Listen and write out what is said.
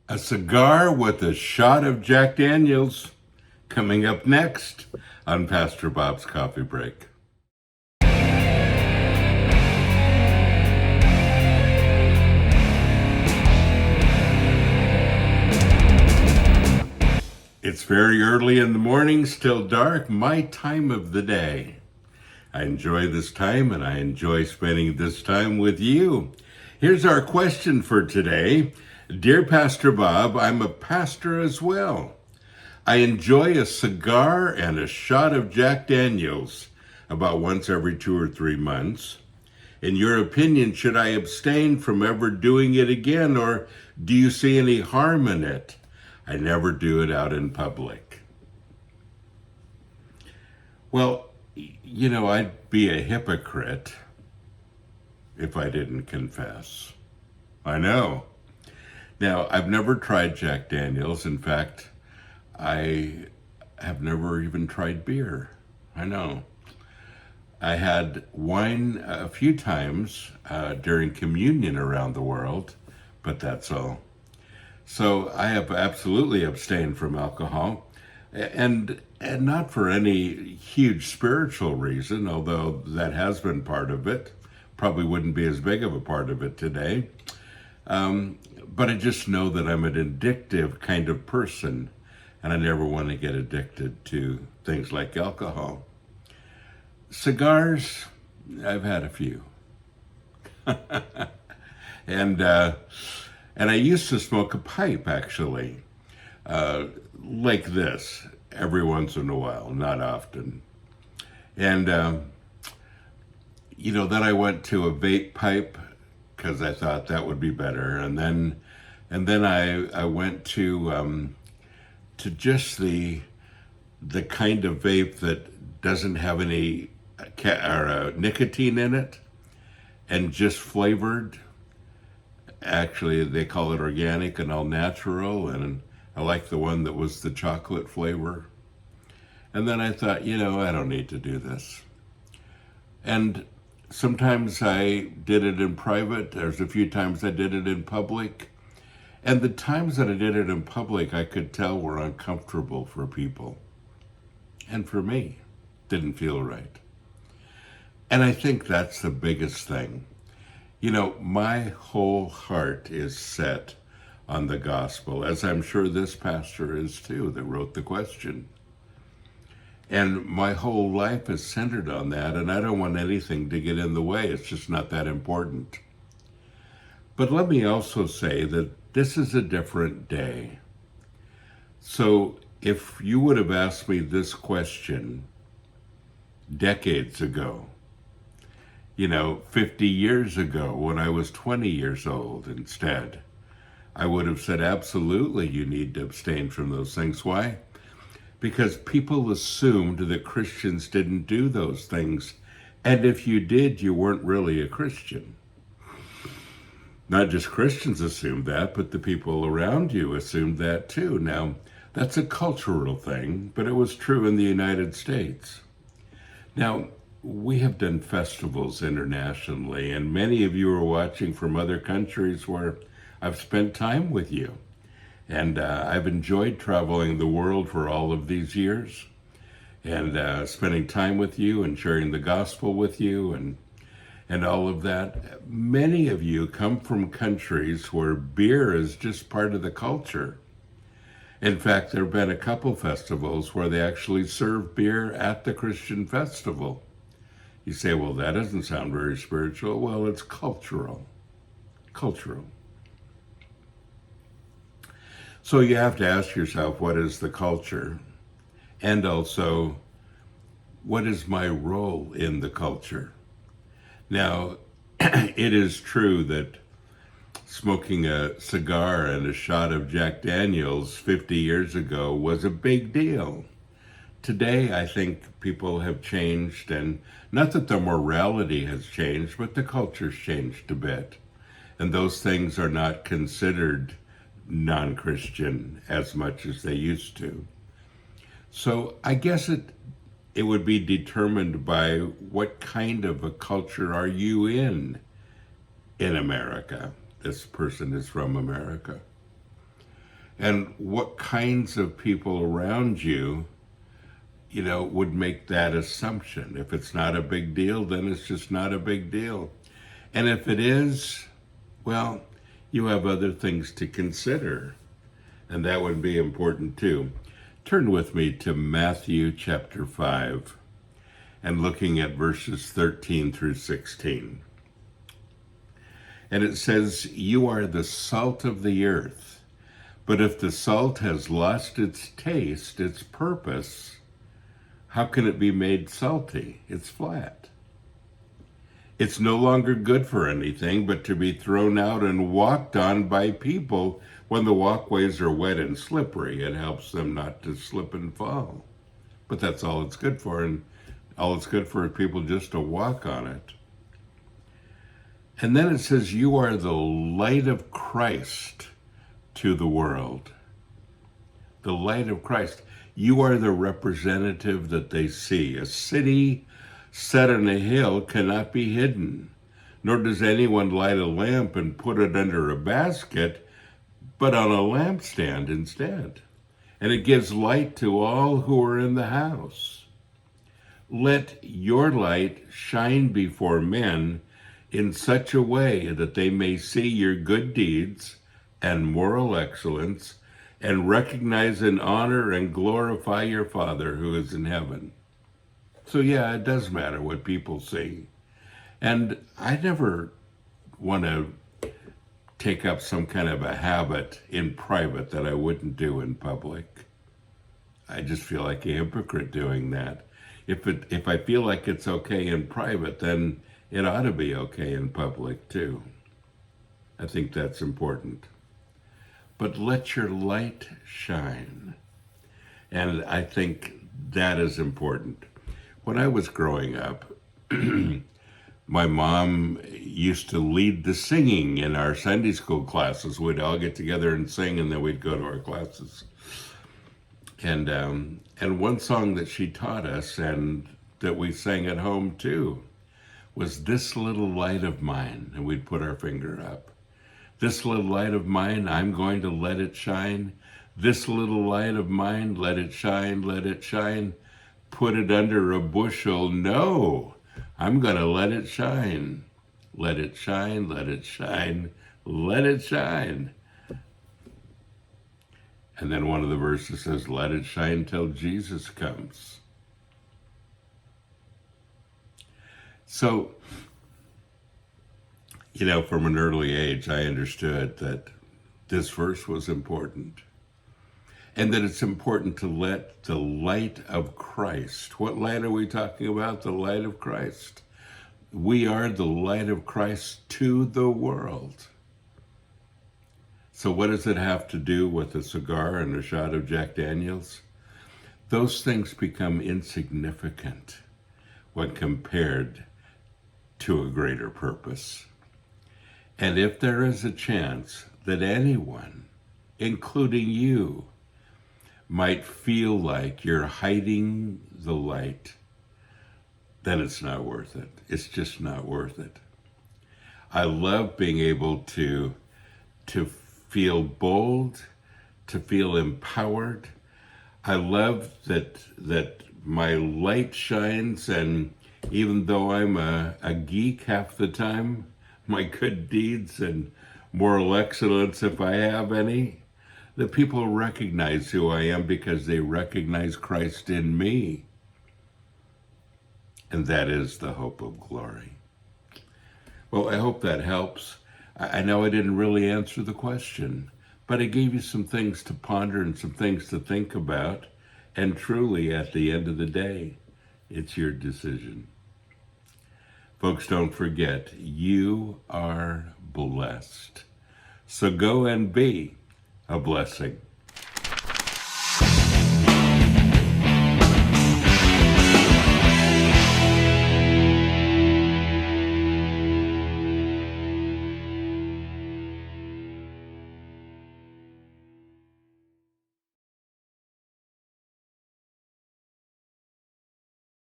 A cigar with a shot of Jack Daniels coming up next on Pastor Bob's Coffee Break. It's very early in the morning, still dark, my time of the day. I enjoy this time and I enjoy spending this time with you. Here's our question for today. Dear Pastor Bob, I'm a pastor as well. I enjoy a cigar and a shot of Jack Daniels about once every 2 or 3 months. In your opinion, should I abstain from ever doing it again, or do you see any harm in it? I never do it out in public. Well, I'd be a hypocrite if I didn't confess. I know. Now, I've never tried Jack Daniels. In fact, I have never even tried beer. I know. I had wine a few times during communion around the world, but that's all. So I have absolutely abstained from alcohol, and not for any huge spiritual reason, although that has been part of it. Probably wouldn't be as big of a part of it today. But I just know that I'm an addictive kind of person, and I never want to get addicted to things like alcohol. Cigars, I've had a few. And I used to smoke a pipe, actually, like this, every once in a while, not often. And, then I went to a vape pipe because I thought that would be better. And then I went to just the kind of vape that doesn't have any nicotine in it and just flavored. Actually, they call it organic and all natural, and I like the one that was the chocolate flavor. And then I thought, I don't need to do this. And sometimes I did it in private. There's a few times I did it in public. And the times that I did it in public, I could tell were uncomfortable for people. And for me, didn't feel right. And I think that's the biggest thing. My whole heart is set on the gospel, as I'm sure this pastor is too, that wrote the question. And my whole life is centered on that, and I don't want anything to get in the way. It's just not that important. But let me also say that this is a different day. So if you would have asked me this question decades ago, 50 years ago when I was 20 years old instead, I would have said, absolutely, you need to abstain from those things. Why? Because people assumed that Christians didn't do those things. And if you did, you weren't really a Christian. Not just Christians assumed that, but the people around you assumed that too. Now, that's a cultural thing, but it was true in the United States. Now, we have done festivals internationally, and many of you are watching from other countries where I've spent time with you. And I've enjoyed traveling the world for all of these years and spending time with you and sharing the gospel with you and all of that. Many of you come from countries where beer is just part of the culture. In fact, there have been a couple festivals where they actually serve beer at the Christian festival. You say, well, that doesn't sound very spiritual. Well, it's cultural. Cultural. So you have to ask yourself, what is the culture? And also, what is my role in the culture? Now, it is true that smoking a cigar and a shot of Jack Daniels 50 years ago was a big deal. Today, I think people have changed, and not that the morality has changed, but the culture's changed a bit. And those things are not considered non-Christian as much as they used to. So I guess it would be determined by what kind of a culture are you in America. This person is from America. And what kinds of people around you, would make that assumption? If it's not a big deal, then it's just not a big deal. And if it is, well, you have other things to consider, and that would be important too. Turn with me to Matthew chapter 5 and looking at verses 13 through 16. And it says, "You are the salt of the earth, but if the salt has lost its taste, its purpose, how can it be made salty? It's flat. It's no longer good for anything but to be thrown out and walked on by people when the walkways are wet and slippery. It helps them not to slip and fall. But that's all it's good for, and all it's good for is people just to walk on it." And then it says, "You are the light of Christ to the world." The light of Christ. You are the representative that they see. A city set on a hill cannot be hidden, nor does anyone light a lamp and put it under a basket, but on a lampstand instead. And it gives light to all who are in the house. Let your light shine before men in such a way that they may see your good deeds and moral excellence and recognize and honor and glorify your Father who is in heaven. So yeah, it does matter what people see. And I never want to take up some kind of a habit in private that I wouldn't do in public. I just feel like a hypocrite doing that. If I feel like it's okay in private, then it ought to be okay in public too. I think that's important. But let your light shine. And I think that is important. When I was growing up, my mom used to lead the singing in our Sunday school classes. We'd all get together and sing, and then we'd go to our classes. And one song that she taught us and that we sang at home too was "This Little Light of Mine," and we'd put our finger up. "This little light of mine, I'm going to let it shine. This little light of mine, let it shine, let it shine. Put it under a bushel, no, I'm going to let it shine. Let it shine, let it shine, let it shine." And then one of the verses says, "Let it shine till Jesus comes." So, from an early age, I understood that this verse was important. And that it's important to let the light of Christ. What light are we talking about? The light of Christ. We are the light of Christ to the world. So what does it have to do with a cigar and a shot of Jack Daniels? Those things become insignificant when compared to a greater purpose. And if there is a chance that anyone, including you, might feel like you're hiding the light, then it's not worth it. It's just not worth it. I love being able to feel bold, to feel empowered. I love that my light shines, and even though I'm a geek half the time, my good deeds and moral excellence, if I have any, the people recognize who I am because they recognize Christ in me. And that is the hope of glory. Well, I hope that helps. I know I didn't really answer the question, but I gave you some things to ponder and some things to think about. And truly, at the end of the day, it's your decision. Folks, don't forget, you are blessed. So go and be a blessing.